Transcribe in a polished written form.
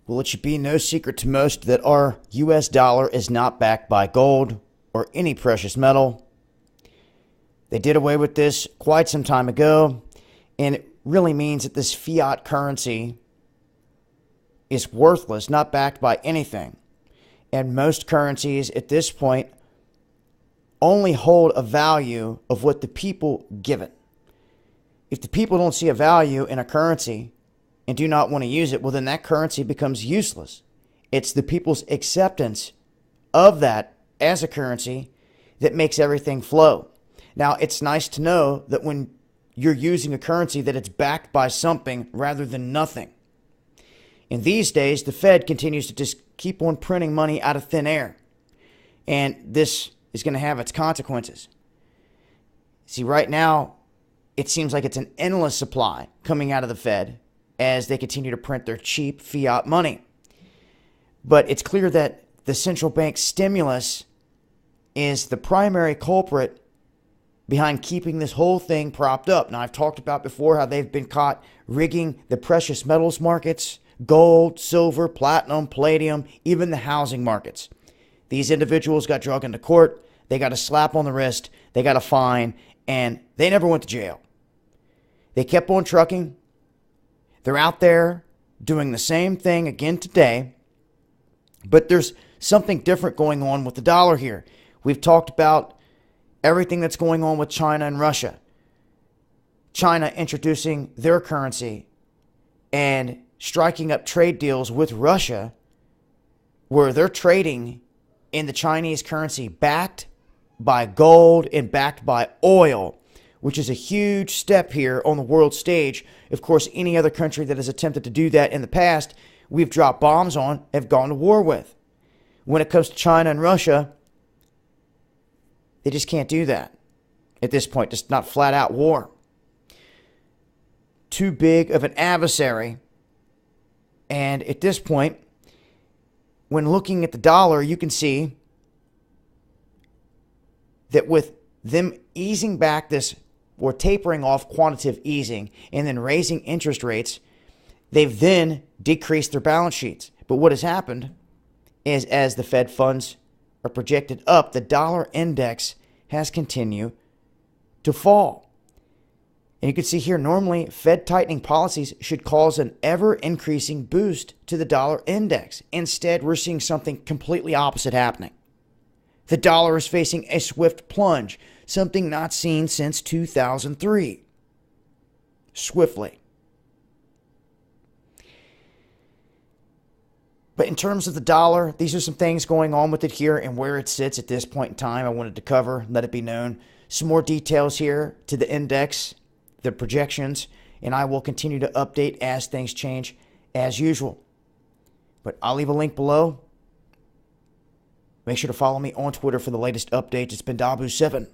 Well, it should be no secret to most that our US dollar is not backed by gold or any precious metal. They did away with this quite some time ago, and it really means that this fiat currency is worthless, not backed by anything. And most currencies at this point only hold a value of what the people give it. If the people don't see a value in a currency and do not want to use it, well, then that currency becomes useless. It's the people's acceptance of that as a currency that makes everything flow. Now, it's nice to know that when you're using a currency that it's backed by something rather than nothing. In these days, the Fed continues to just keep on printing money out of thin air. And this is going to have its consequences. See, right now, it seems like it's an endless supply coming out of the Fed as they continue to print their cheap fiat money. But it's clear that the central bank stimulus is the primary culprit behind keeping this whole thing propped up. Now, I've talked about before how they've been caught rigging the precious metals markets, gold, silver, platinum, palladium, even the housing markets. These individuals got dragged into court. They got a slap on the wrist. They got a fine, and they never went to jail. They kept on trucking. They're out there doing the same thing again today, but there's something different going on with the dollar here. We've talked about everything that's going on with China and Russia. China introducing their currency and striking up trade deals with Russia where they're trading in the Chinese currency backed by gold and backed by oil, which is a huge step here on the world stage. Of course, any other country that has attempted to do that in the past, we've dropped bombs on, have gone to war with. When it comes to China and Russia, they just can't do that at this point. Just not flat out war. Too big of an adversary. And at this point, when looking at the dollar, you can see that with them easing back this, or tapering off quantitative easing, and then raising interest rates, they've then decreased their balance sheets. But what has happened is as the Fed funds are projected up, the dollar index has continued to fall. And you can see here, normally Fed tightening policies should cause an ever-increasing boost to the dollar index. Instead, we're seeing something completely opposite happening. The dollar is facing a swift plunge, something not seen since 2003. Swiftly. But in terms of the dollar, these are some things going on with it here and where it sits at this point in time. I wanted to cover, let it be known. Some more details here to the index, the projections, and I will continue to update as things change as usual. But I'll leave a link below. Make sure to follow me on Twitter for the latest updates. It's been Dabu7.